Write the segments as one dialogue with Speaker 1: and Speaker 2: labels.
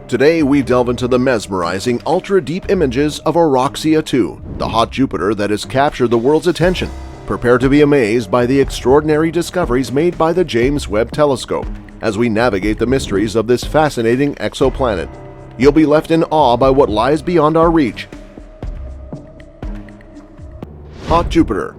Speaker 1: Today we delve into the mesmerizing ultra-deep images of Oroxia 2, the hot Jupiter that has captured the world's attention. Prepare to be amazed by the extraordinary discoveries made by the James Webb Telescope as we navigate the mysteries of this fascinating exoplanet. You'll be left in awe by what lies beyond our reach. Hot Jupiter.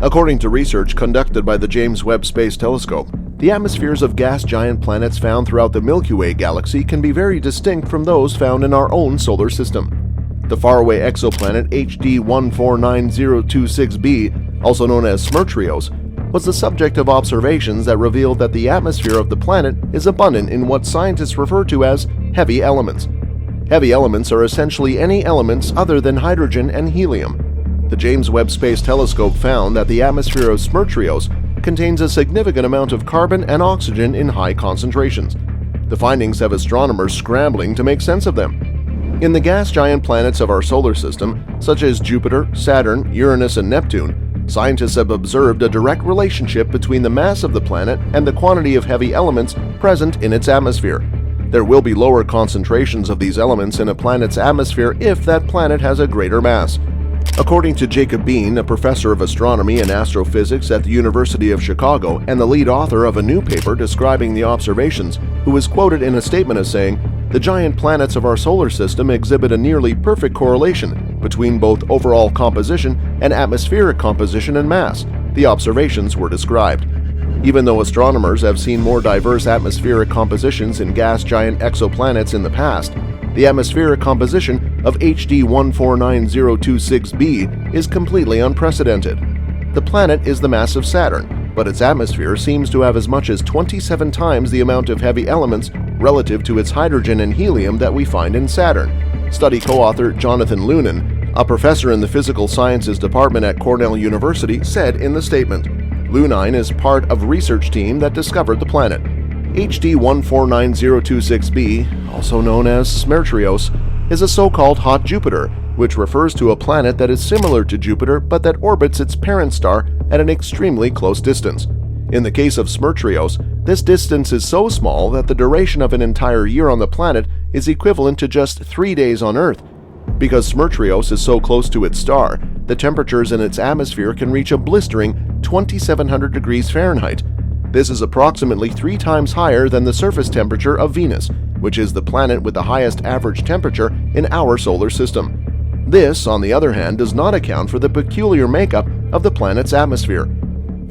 Speaker 1: According to research conducted by the James Webb Space Telescope, the atmospheres of gas giant planets found throughout the Milky Way galaxy can be very distinct from those found in our own solar system. The faraway exoplanet HD 149026b, also known as Smertrios, was the subject of observations that revealed that the atmosphere of the planet is abundant in what scientists refer to as heavy elements. Heavy elements are essentially any elements other than hydrogen and helium. The James Webb Space Telescope found that the atmosphere of Smertrios contains a significant amount of carbon and oxygen in high concentrations. The findings have astronomers scrambling to make sense of them. In the gas giant planets of our solar system, such as Jupiter, Saturn, Uranus, and Neptune, scientists have observed a direct relationship between the mass of the planet and the quantity of heavy elements present in its atmosphere. There will be lower concentrations of these elements in a planet's atmosphere if that planet has a greater mass. According to Jacob Bean, a professor of astronomy and astrophysics at the University of Chicago and the lead author of a new paper describing the observations, who was quoted in a statement as saying, "The giant planets of our solar system exhibit a nearly perfect correlation between both overall composition and atmospheric composition and mass." The observations were described. Even though astronomers have seen more diverse atmospheric compositions in gas giant exoplanets in the past, the atmospheric composition of HD 149026b is completely unprecedented. The planet is the mass of Saturn, but its atmosphere seems to have as much as 27 times the amount of heavy elements relative to its hydrogen and helium that we find in Saturn. Study co-author Jonathan Lunin, a professor in the Physical Sciences Department at Cornell University, said in the statement, "Lunin is part of a research team that discovered the planet. HD 149026b, also known as Smertrios, is a so-called hot Jupiter, which refers to a planet that is similar to Jupiter but that orbits its parent star at an extremely close distance. In the case of Smertrios, this distance is so small that the duration of an entire year on the planet is equivalent to just 3 days on Earth. Because Smertrios is so close to its star, the temperatures in its atmosphere can reach a blistering 2,700 degrees Fahrenheit. This is approximately 3 times higher than the surface temperature of Venus, which is the planet with the highest average temperature in our solar system. This, on the other hand, does not account for the peculiar makeup of the planet's atmosphere.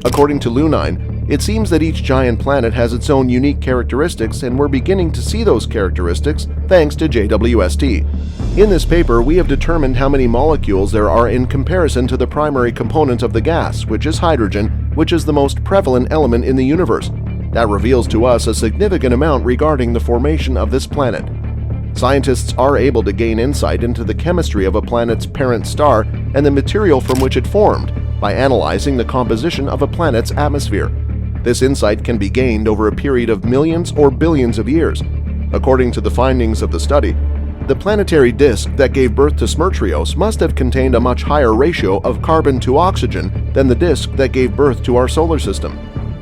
Speaker 1: According to Lunin, it seems that each giant planet has its own unique characteristics, and we're beginning to see those characteristics thanks to JWST. In this paper, we have determined how many molecules there are in comparison to the primary component of the gas, which is hydrogen, which is the most prevalent element in the universe. That reveals to us a significant amount regarding the formation of this planet. Scientists are able to gain insight into the chemistry of a planet's parent star and the material from which it formed by analyzing the composition of a planet's atmosphere. This insight can be gained over a period of millions or billions of years. According to the findings of the study, the planetary disk that gave birth to Smertrios must have contained a much higher ratio of carbon to oxygen than the disk that gave birth to our solar system.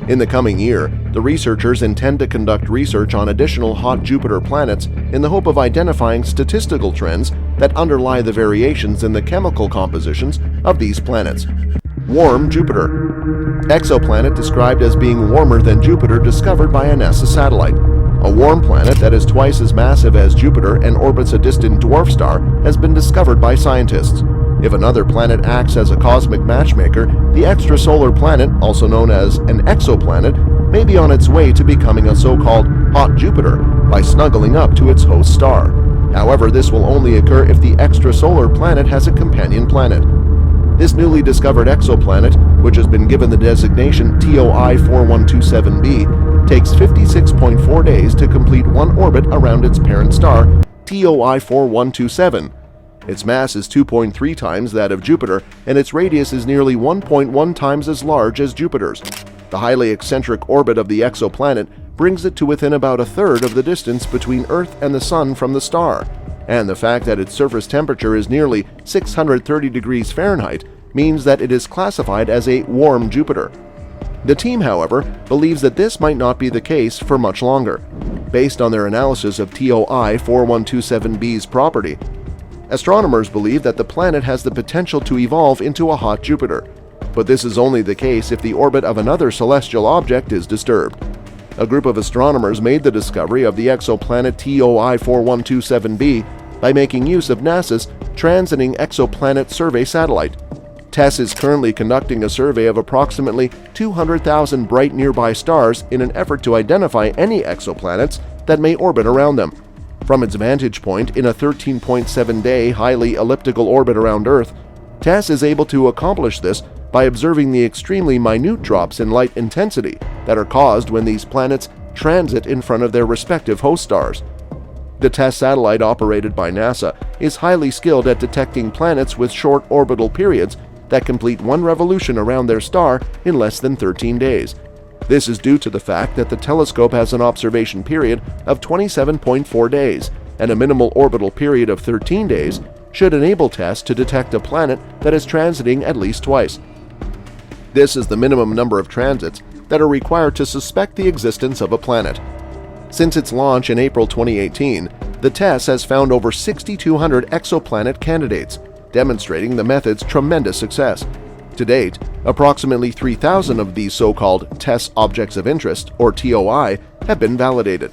Speaker 1: In the coming year, the researchers intend to conduct research on additional hot Jupiter planets in the hope of identifying statistical trends that underlie the variations in the chemical compositions of these planets. Warm Jupiter. Exoplanet described as being warmer than Jupiter discovered by a NASA satellite. A warm planet that is twice as massive as Jupiter and orbits a distant dwarf star has been discovered by scientists. If another planet acts as a cosmic matchmaker, the extrasolar planet, also known as an exoplanet, may be on its way to becoming a so-called hot Jupiter by snuggling up to its host star. However, this will only occur if the extrasolar planet has a companion planet. This newly discovered exoplanet, which has been given the designation TOI 4127b, takes 56.4 days to complete one orbit around its parent star, TOI 4127. Its mass is 2.3 times that of Jupiter, and its radius is nearly 1.1 times as large as Jupiter's. The highly eccentric orbit of the exoplanet brings it to within about a third of the distance between Earth and the Sun from the star, and the fact that its surface temperature is nearly 630 degrees Fahrenheit means that it is classified as a warm Jupiter. The team, however, believes that this might not be the case for much longer, based on their analysis of TOI 4127b's property. Astronomers believe that the planet has the potential to evolve into a hot Jupiter, but this is only the case if the orbit of another celestial object is disturbed. A group of astronomers made the discovery of the exoplanet TOI 4127b by making use of NASA's Transiting Exoplanet Survey satellite. TESS is currently conducting a survey of approximately 200,000 bright nearby stars in an effort to identify any exoplanets that may orbit around them. From its vantage point in a 13.7-day highly elliptical orbit around Earth, TESS is able to accomplish this by observing the extremely minute drops in light intensity that are caused when these planets transit in front of their respective host stars. The TESS satellite, operated by NASA, is highly skilled at detecting planets with short orbital periods that complete one revolution around their star in less than 13 days. This is due to the fact that the telescope has an observation period of 27.4 days, and a minimal orbital period of 13 days should enable TESS to detect a planet that is transiting at least twice. This is the minimum number of transits that are required to suspect the existence of a planet. Since its launch in April 2018, the TESS has found over 6,200 exoplanet candidates, demonstrating the method's tremendous success. To date, approximately 3,000 of these so-called TESS objects of interest, or TOI, have been validated.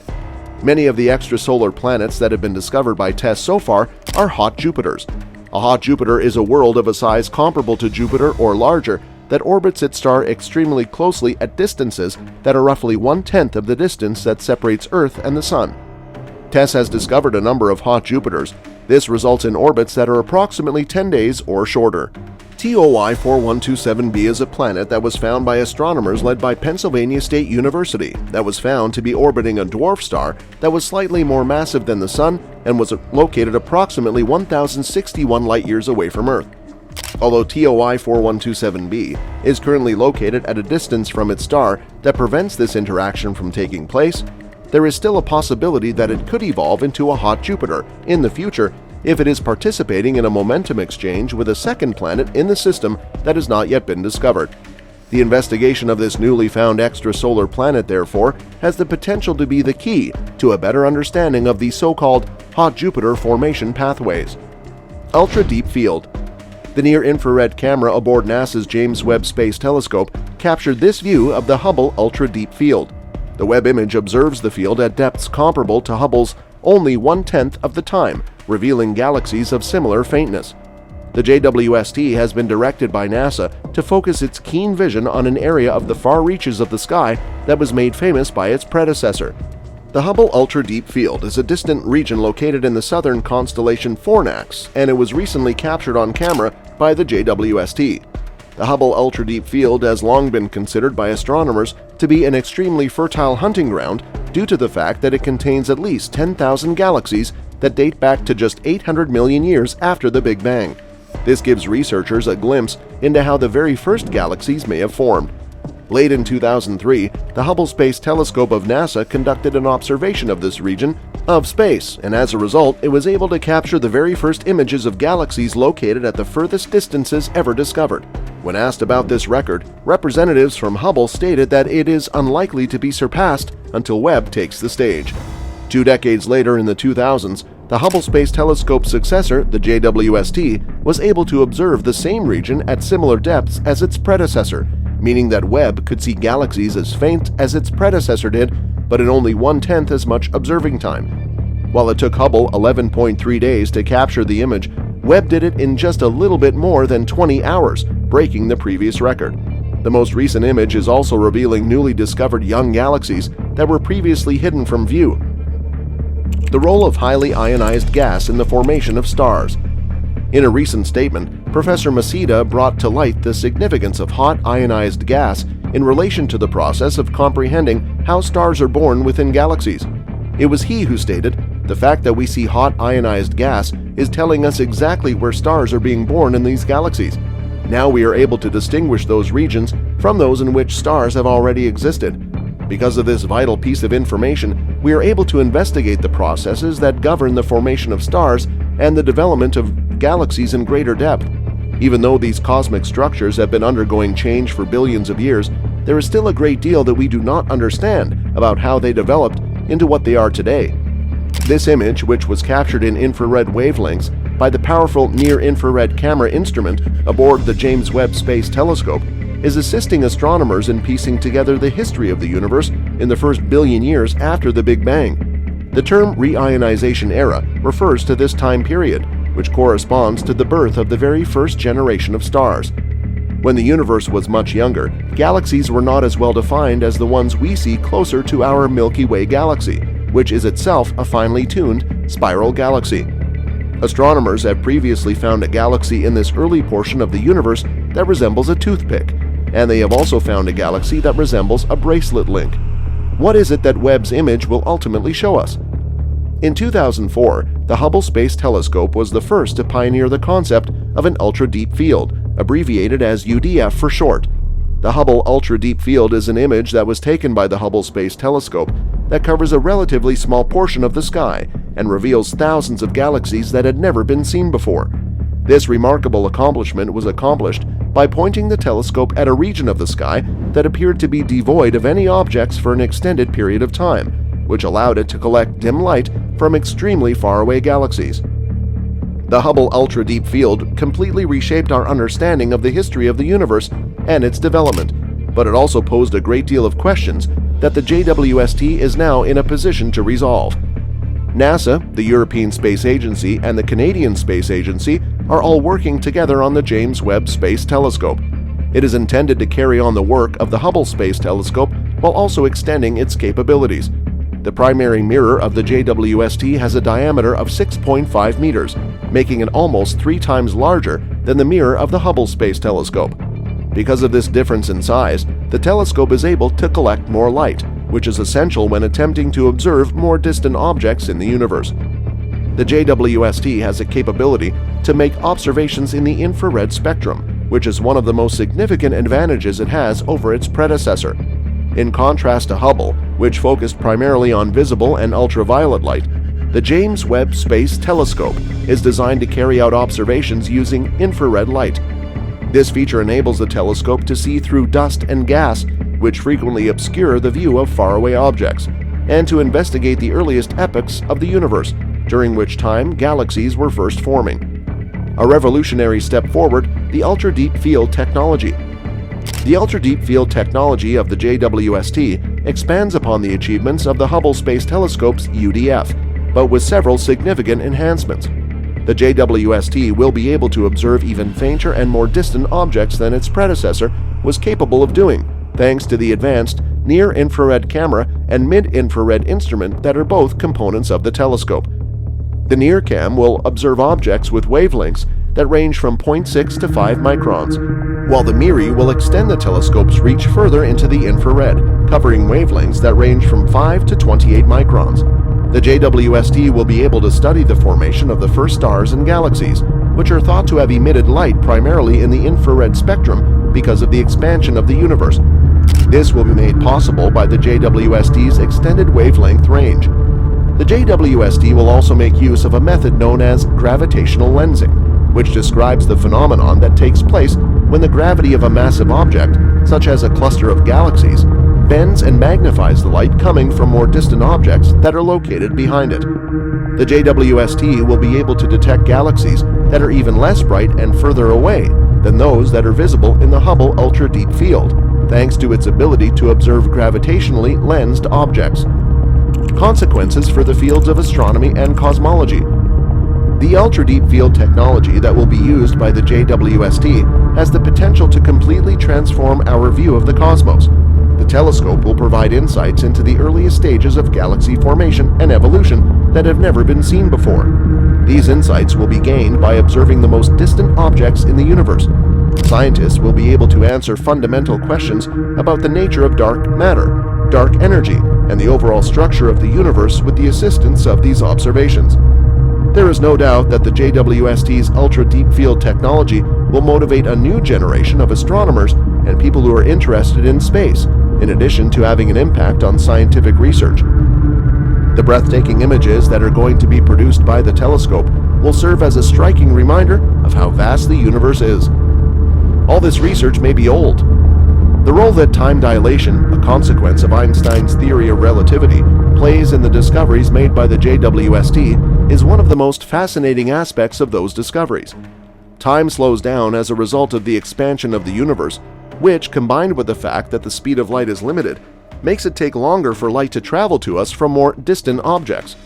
Speaker 1: Many of the extrasolar planets that have been discovered by TESS so far are hot Jupiters. A hot Jupiter is a world of a size comparable to Jupiter or larger that orbits its star extremely closely at distances that are roughly 1/10 of the distance that separates Earth and the Sun. TESS has discovered a number of hot Jupiters. This results in orbits that are approximately 10 days or shorter. TOI 4127b is a planet that was found by astronomers led by Pennsylvania State University that was found to be orbiting a dwarf star that was slightly more massive than the Sun and was located approximately 1,061 light-years away from Earth. Although TOI 4127b is currently located at a distance from its star that prevents this interaction from taking place, there is still a possibility that it could evolve into a hot Jupiter in the future if it is participating in a momentum exchange with a second planet in the system that has not yet been discovered. The investigation of this newly found extrasolar planet, therefore, has the potential to be the key to a better understanding of the so-called hot Jupiter formation pathways. Ultra-deep field. The near-infrared camera aboard NASA's James Webb Space Telescope captured this view of the Hubble ultra-deep field. The Webb image observes the field at depths comparable to Hubble's only 1/10 of the time, revealing galaxies of similar faintness. The JWST has been directed by NASA to focus its keen vision on an area of the far reaches of the sky that was made famous by its predecessor. The Hubble Ultra-Deep Field is a distant region located in the southern constellation Fornax, and it was recently captured on camera by the JWST. The Hubble Ultra-Deep Field has long been considered by astronomers to be an extremely fertile hunting ground due to the fact that it contains at least 10,000 galaxies that date back to just 800 million years after the Big Bang. This gives researchers a glimpse into how the very first galaxies may have formed. Late in 2003, the Hubble Space Telescope of NASA conducted an observation of this region of space, and as a result, it was able to capture the very first images of galaxies located at the furthest distances ever discovered. When asked about this record, representatives from Hubble stated that it is unlikely to be surpassed until Webb takes the stage. 2 decades later, in the 2000s, the Hubble Space Telescope's successor, the JWST, was able to observe the same region at similar depths as its predecessor, meaning that Webb could see galaxies as faint as its predecessor did, but in only 1/10 as much observing time. While it took Hubble 11.3 days to capture the image, Webb did it in just a little bit more than 20 hours, breaking the previous record. The most recent image is also revealing newly discovered young galaxies that were previously hidden from view. The role of highly ionized gas in the formation of stars. In a recent statement, Professor Masita brought to light the significance of hot ionized gas in relation to the process of comprehending how stars are born within galaxies. It was he who stated, "The fact that we see hot ionized gas is telling us exactly where stars are being born in these galaxies. Now we are able to distinguish those regions from those in which stars have already existed. Because of this vital piece of information, we are able to investigate the processes that govern the formation of stars and the development of galaxies in greater depth. Even though these cosmic structures have been undergoing change for billions of years, there is still a great deal that we do not understand about how they developed into what they are today. This image, which was captured in infrared wavelengths by the powerful near-infrared camera instrument aboard the James Webb Space Telescope, is assisting astronomers in piecing together the history of the universe in the first billion years after the Big Bang. The term reionization era refers to this time period, which corresponds to the birth of the very first generation of stars. When the universe was much younger, galaxies were not as well defined as the ones we see closer to our Milky Way galaxy, which is itself a finely tuned spiral galaxy. Astronomers have previously found a galaxy in this early portion of the universe that resembles a toothpick, and they have also found a galaxy that resembles a bracelet link. What is it that Webb's image will ultimately show us? In 2004, the Hubble Space Telescope was the first to pioneer the concept of an ultra-deep field, abbreviated as UDF for short. The Hubble Ultra Deep Field is an image that was taken by the Hubble Space Telescope that covers a relatively small portion of the sky and reveals thousands of galaxies that had never been seen before. This remarkable accomplishment was accomplished by pointing the telescope at a region of the sky that appeared to be devoid of any objects for an extended period of time, which allowed it to collect dim light from extremely faraway galaxies. The Hubble Ultra Deep Field completely reshaped our understanding of the history of the universe and its development, but it also posed a great deal of questions that the JWST is now in a position to resolve. NASA, the European Space Agency, and the Canadian Space Agency are all working together on the James Webb Space Telescope. It is intended to carry on the work of the Hubble Space Telescope while also extending its capabilities. The primary mirror of the JWST has a diameter of 6.5 meters, making it almost 3 times larger than the mirror of the Hubble Space Telescope. Because of this difference in size, the telescope is able to collect more light, which is essential when attempting to observe more distant objects in the universe. The JWST has a capability to make observations in the infrared spectrum, which is one of the most significant advantages it has over its predecessor. In contrast to Hubble, which focused primarily on visible and ultraviolet light, the James Webb Space Telescope is designed to carry out observations using infrared light. This feature enables the telescope to see through dust and gas, which frequently obscure the view of faraway objects, and to investigate the earliest epochs of the universe, during which time galaxies were first forming. A revolutionary step forward, the ultra-deep field technology. The ultra-deep field technology of the JWST expands upon the achievements of the Hubble Space Telescope's UDF, but with several significant enhancements. The JWST will be able to observe even fainter and more distant objects than its predecessor was capable of doing, thanks to the advanced near-infrared camera and mid-infrared instrument that are both components of the telescope. The NIRCam will observe objects with wavelengths that range from 0.6 to 5 microns, while the MIRI will extend the telescope's reach further into the infrared, covering wavelengths that range from 5 to 28 microns. The JWST will be able to study the formation of the first stars and galaxies, which are thought to have emitted light primarily in the infrared spectrum because of the expansion of the universe. This will be made possible by the JWST's extended wavelength range. The JWST will also make use of a method known as gravitational lensing, which describes the phenomenon that takes place when the gravity of a massive object, such as a cluster of galaxies, bends and magnifies the light coming from more distant objects that are located behind it. The JWST will be able to detect galaxies that are even less bright and further away than those that are visible in the Hubble Ultra Deep Field, thanks to its ability to observe gravitationally lensed objects. Consequences for the fields of astronomy and cosmology. The ultra-deep field technology that will be used by the JWST has the potential to completely transform our view of the cosmos. The telescope will provide insights into the earliest stages of galaxy formation and evolution that have never been seen before. These insights will be gained by observing the most distant objects in the universe. Scientists will be able to answer fundamental questions about the nature of dark matter, dark energy, and the overall structure of the universe with the assistance of these observations. There is no doubt that the JWST's ultra-deep field technology will motivate a new generation of astronomers and people who are interested in space, in addition to having an impact on scientific research. The breathtaking images that are going to be produced by the telescope will serve as a striking reminder of how vast the universe is. All this research may be old, The role that time dilation, a consequence of Einstein's theory of relativity, plays in the discoveries made by the JWST is one of the most fascinating aspects of those discoveries. Time slows down as a result of the expansion of the universe, which, combined with the fact that the speed of light is limited, makes it take longer for light to travel to us from more distant objects.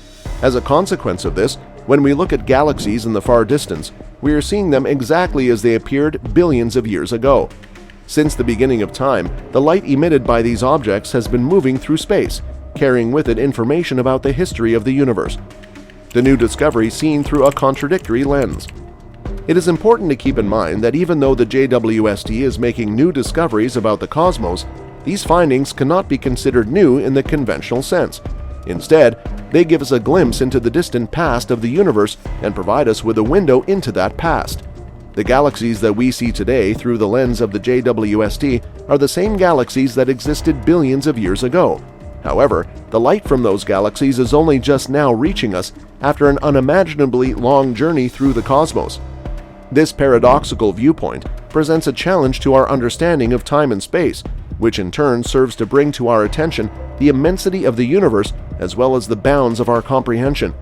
Speaker 1: As a consequence of this, when we look at galaxies in the far distance, we are seeing them exactly as they appeared billions of years ago. Since the beginning of time, the light emitted by these objects has been moving through space, carrying with it information about the history of the universe. The new discovery seen through a contradictory lens. It is important to keep in mind that even though the JWST is making new discoveries about the cosmos, these findings cannot be considered new in the conventional sense. Instead, they give us a glimpse into the distant past of the universe and provide us with a window into that past. The galaxies that we see today through the lens of the JWST are the same galaxies that existed billions of years ago. However, the light from those galaxies is only just now reaching us after an unimaginably long journey through the cosmos. This paradoxical viewpoint presents a challenge to our understanding of time and space, which in turn serves to bring to our attention the immensity of the universe as well as the bounds of our comprehension.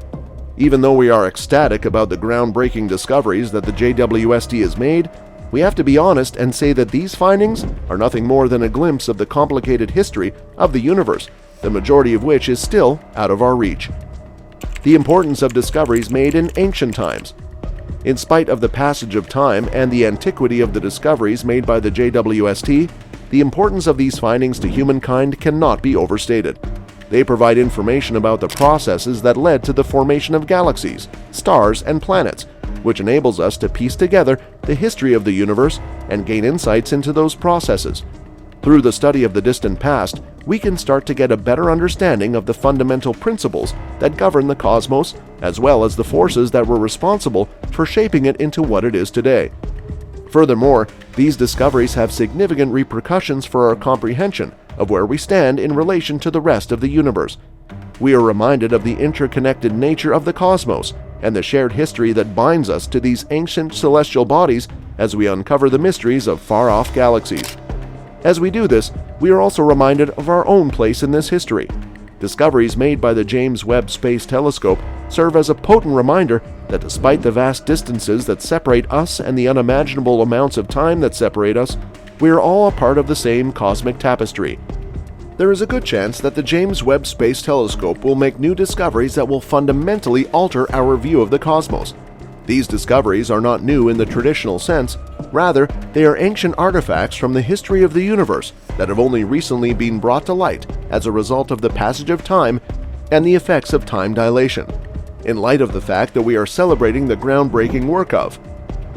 Speaker 1: Even though we are ecstatic about the groundbreaking discoveries that the JWST has made, we have to be honest and say that these findings are nothing more than a glimpse of the complicated history of the universe, the majority of which is still out of our reach. The importance of discoveries made in ancient times. In spite of the passage of time and the antiquity of the discoveries made by the JWST, the importance of these findings to humankind cannot be overstated. They provide information about the processes that led to the formation of galaxies, stars, and planets, which enables us to piece together the history of the universe and gain insights into those processes. Through the study of the distant past, we can start to get a better understanding of the fundamental principles that govern the cosmos, as well as the forces that were responsible for shaping it into what it is today. Furthermore, these discoveries have significant repercussions for our comprehension of where we stand in relation to the rest of the universe. We are reminded of the interconnected nature of the cosmos and the shared history that binds us to these ancient celestial bodies as we uncover the mysteries of far-off galaxies. As we do this, we are also reminded of our own place in this history. Discoveries made by the James Webb Space Telescope serve as a potent reminder that despite the vast distances that separate us and the unimaginable amounts of time that separate us, we are all a part of the same cosmic tapestry. There is a good chance that the James Webb Space Telescope will make new discoveries that will fundamentally alter our view of the cosmos. These discoveries are not new in the traditional sense, rather, they are ancient artifacts from the history of the universe that have only recently been brought to light as a result of the passage of time and the effects of time dilation, in light of the fact that we are celebrating the groundbreaking work of.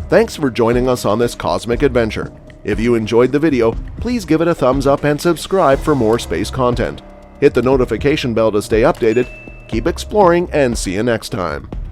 Speaker 1: Thanks for joining us on this cosmic adventure. If you enjoyed the video, please give it a thumbs up and subscribe for more space content. Hit the notification bell to stay updated. Keep exploring and see you next time.